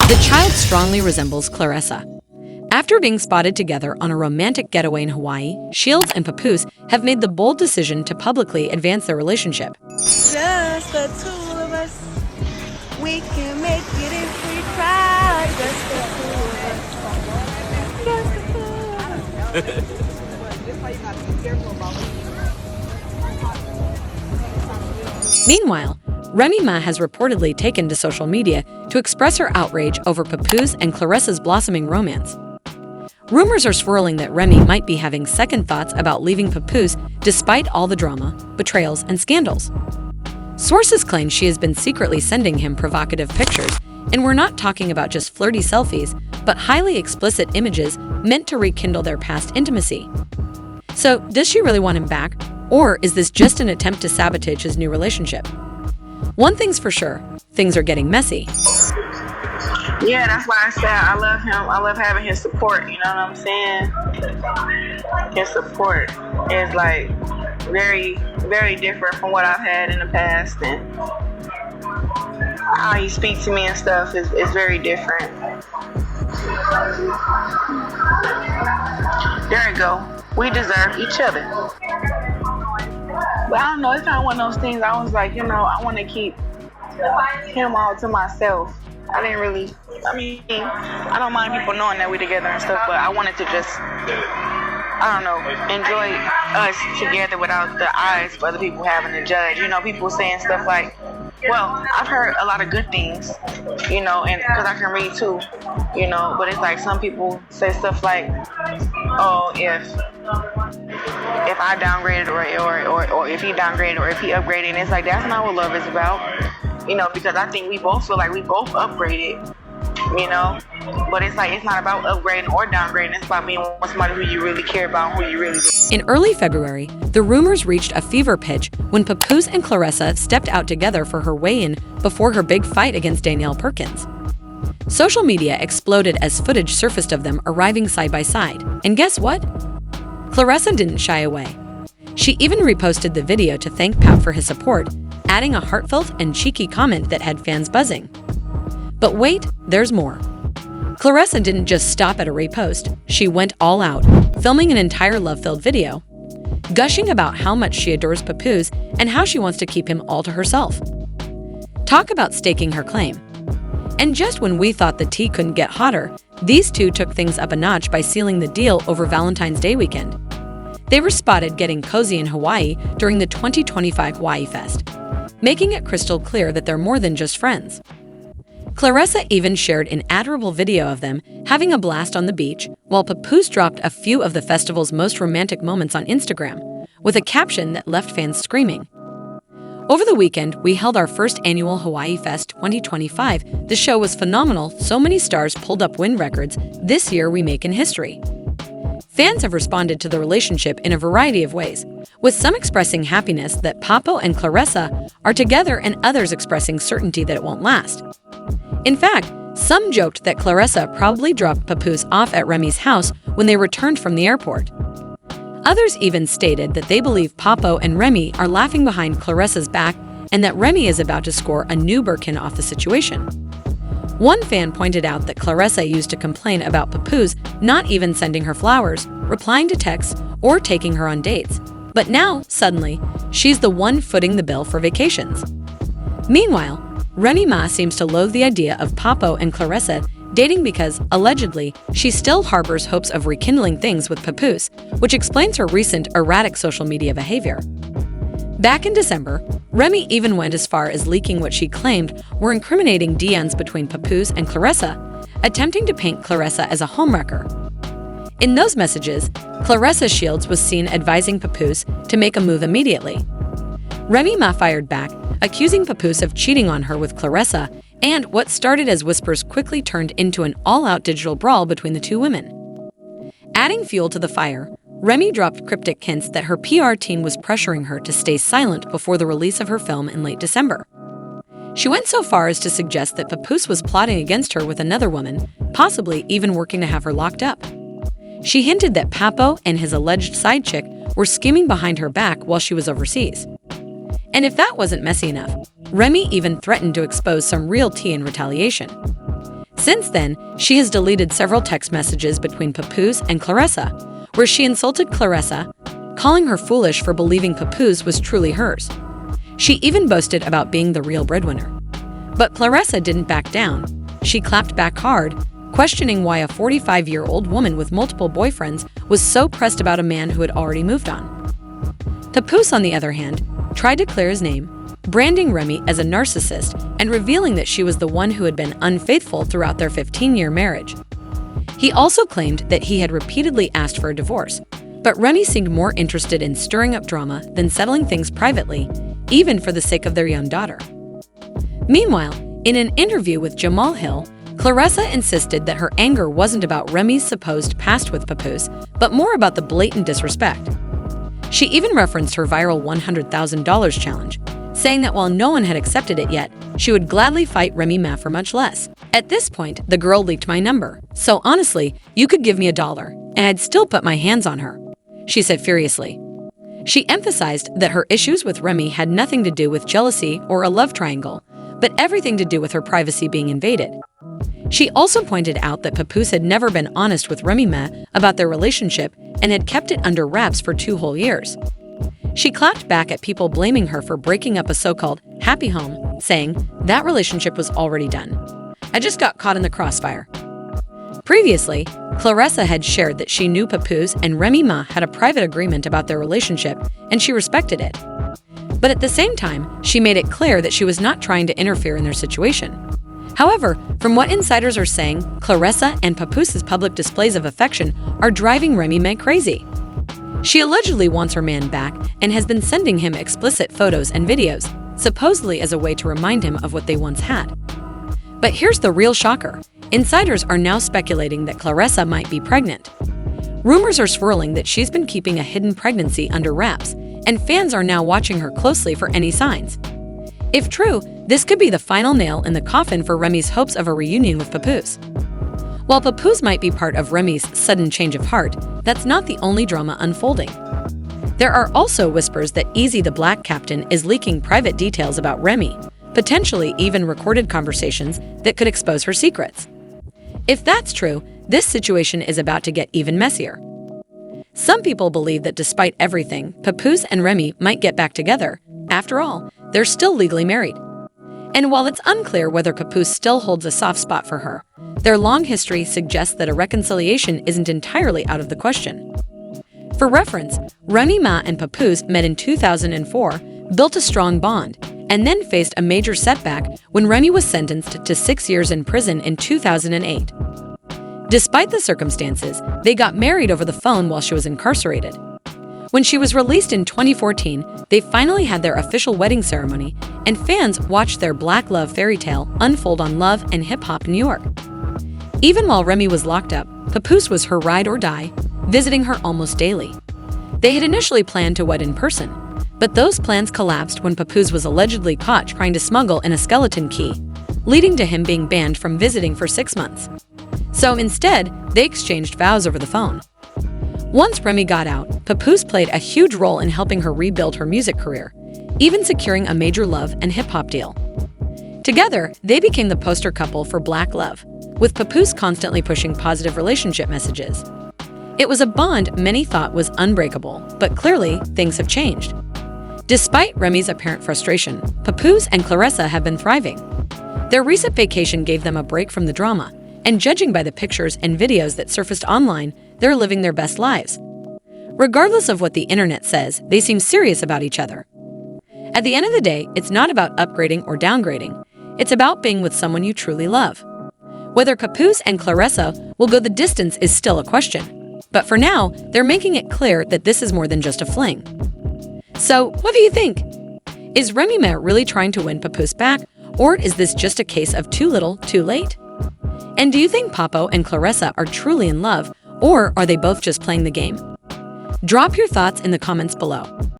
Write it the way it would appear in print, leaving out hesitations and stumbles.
The child strongly resembles Claressa. After being spotted together on a romantic getaway in Hawaii, Shields and Papoose have made the bold decision to publicly advance their relationship. Just the two of us, we can make it if we try. Just the two of us. Just the two of us. Meanwhile, Remy Ma has reportedly taken to social media to express her outrage over Papoose and Claressa's blossoming romance. Rumors are swirling that Remy might be having second thoughts about leaving Papoose despite all the drama, betrayals, and scandals. Sources claim she has been secretly sending him provocative pictures, and we're not talking about just flirty selfies, but highly explicit images meant to rekindle their past intimacy. So, does she really want him back, or is this just an attempt to sabotage his new relationship? One thing's for sure, things are getting messy. Yeah, that's why I said I love him. I love having his support, you know what I'm saying? His support is like very, very different from what I've had in the past, and how he speaks to me and stuff is very different. There you go. We deserve each other. But I don't know, it's kind of one of those things I was like, I want to keep him all to myself. I didn't really, I don't mind people knowing that we're together and stuff, but I wanted to just, enjoy us together without the eyes for other people having to judge. People saying stuff like, well, I've heard a lot of good things, and because I can read too, but it's like some people say stuff like, oh, if I downgraded or if he downgraded or if he upgraded, and it's like, that's not what love is about. Because I think we both feel like we both upgraded, but it's like, it's not about upgrading or downgrading. It's about being with somebody who you really care about, who you really do. In early February, the rumors reached a fever pitch when Papoose and Claressa stepped out together for her weigh-in before her big fight against Danielle Perkins. Social media exploded as footage surfaced of them arriving side by side. And guess what? Claressa didn't shy away. She even reposted the video to thank Pap for his support, adding a heartfelt and cheeky comment that had fans buzzing. But wait, there's more. Claressa didn't just stop at a repost. She went all out, filming an entire love-filled video, gushing about how much she adores Papoose and how she wants to keep him all to herself. Talk about staking her claim. And just when we thought the tea couldn't get hotter, these two took things up a notch by sealing the deal over Valentine's Day weekend. They were spotted getting cozy in Hawaii during the 2025 Hawaii Fest, making it crystal clear that they're more than just friends. Claressa even shared an adorable video of them having a blast on the beach, while Papoose dropped a few of the festival's most romantic moments on Instagram, with a caption that left fans screaming. Over the weekend, we held our first annual Hawaii Fest 2025. The show was phenomenal, so many stars pulled up win records. This year we making history. Fans have responded to the relationship in a variety of ways, with some expressing happiness that Papo and Claressa are together and others expressing certainty that it won't last. In fact, some joked that Claressa probably dropped Papoose off at Remy's house when they returned from the airport. Others even stated that they believe Papo and Remy are laughing behind Claressa's back and that Remy is about to score a new Birkin off the situation. One fan pointed out that Claressa used to complain about Papoose not even sending her flowers, replying to texts, or taking her on dates. But now, suddenly, she's the one footing the bill for vacations. Meanwhile, Remy Ma seems to loathe the idea of Papo and Claressa dating because, allegedly, she still harbors hopes of rekindling things with Papoose, which explains her recent erratic social media behavior. Back in December, Remy even went as far as leaking what she claimed were incriminating DMs between Papoose and Claressa, attempting to paint Claressa as a homewrecker. In those messages, Claressa Shields was seen advising Papoose to make a move immediately. Remy Ma fired back, accusing Papoose of cheating on her with Claressa, and what started as whispers quickly turned into an all-out digital brawl between the two women. Adding fuel to the fire, Remy dropped cryptic hints that her PR team was pressuring her to stay silent before the release of her film in late December. She went so far as to suggest that Papoose was plotting against her with another woman, possibly even working to have her locked up. She hinted that Papo and his alleged side chick were scheming behind her back while she was overseas. And if that wasn't messy enough, Remy even threatened to expose some real tea in retaliation. Since then, she has deleted several text messages between Papoose and Claressa, where she insulted Claressa, calling her foolish for believing Papoose was truly hers. She even boasted about being the real breadwinner. But Claressa didn't back down. She clapped back hard, questioning why a 45-year-old woman with multiple boyfriends was so pressed about a man who had already moved on. Papoose, on the other hand, tried to clear his name, branding Remy as a narcissist and revealing that she was the one who had been unfaithful throughout their 15-year marriage. He also claimed that he had repeatedly asked for a divorce, but Remy seemed more interested in stirring up drama than settling things privately, even for the sake of their young daughter. Meanwhile, in an interview with Jamal Hill, Claressa insisted that her anger wasn't about Remy's supposed past with Papoose, but more about the blatant disrespect. She even referenced her viral $100,000 challenge, saying that while no one had accepted it yet, she would gladly fight Remy Ma for much less. At this point, the girl leaked my number, so honestly, you could give me $1, and I'd still put my hands on her, she said furiously. She emphasized that her issues with Remy had nothing to do with jealousy or a love triangle, but everything to do with her privacy being invaded. She also pointed out that Papoose had never been honest with Remy Ma about their relationship and had kept it under wraps for 2 whole years. She clapped back at people blaming her for breaking up a so-called happy home, saying, "That relationship was already done. I just got caught in the crossfire." Previously, Claressa had shared that she knew Papoose and Remy Ma had a private agreement about their relationship, and she respected it. But at the same time, she made it clear that she was not trying to interfere in their situation. However, from what insiders are saying, Claressa and Papoose's public displays of affection are driving Remy Ma crazy. She allegedly wants her man back and has been sending him explicit photos and videos, supposedly as a way to remind him of what they once had. But here's the real shocker. Insiders are now speculating that Claressa might be pregnant. Rumors are swirling that she's been keeping a hidden pregnancy under wraps, and fans are now watching her closely for any signs. If true, this could be the final nail in the coffin for Remy's hopes of a reunion with Papoose. While Papoose might be part of Remy's sudden change of heart, that's not the only drama unfolding. There are also whispers that Easy the Black Captain is leaking private details about Remy, potentially even recorded conversations that could expose her secrets. If that's true, this situation is about to get even messier. Some people believe that despite everything, Papoose and Remy might get back together. After all, they're still legally married. And while it's unclear whether Papoose still holds a soft spot for her, their long history suggests that a reconciliation isn't entirely out of the question. For reference, Remy Ma and Papoose met in 2004, built a strong bond, and then faced a major setback when Remy was sentenced to 6 years in prison in 2008. Despite the circumstances, they got married over the phone while she was incarcerated. When she was released in 2014, they finally had their official wedding ceremony, and fans watched their black love fairy tale unfold on Love and Hip Hop New York. Even while Remy was locked up, Papoose was her ride or die, visiting her almost daily. They had initially planned to wed in person, but those plans collapsed when Papoose was allegedly caught trying to smuggle in a skeleton key, leading to him being banned from visiting for 6 months. So instead, they exchanged vows over the phone. Once Remy got out, Papoose played a huge role in helping her rebuild her music career, even securing a major love and hip-hop deal. Together, they became the poster couple for Black love, with Papoose constantly pushing positive relationship messages. It was a bond many thought was unbreakable, but clearly, things have changed. Despite Remy's apparent frustration, Papoose and Claressa have been thriving. Their recent vacation gave them a break from the drama, and judging by the pictures and videos that surfaced online, they're living their best lives. Regardless of what the internet says, they seem serious about each other. At the end of the day, it's not about upgrading or downgrading. It's about being with someone you truly love. Whether Papoose and Claressa will go the distance is still a question. But for now, they're making it clear that this is more than just a fling. So, what do you think? Is Remy Ma really trying to win Papoose back, or is this just a case of too little, too late? And do you think Papo and Claressa are truly in love, or are they both just playing the game? Drop your thoughts in the comments below.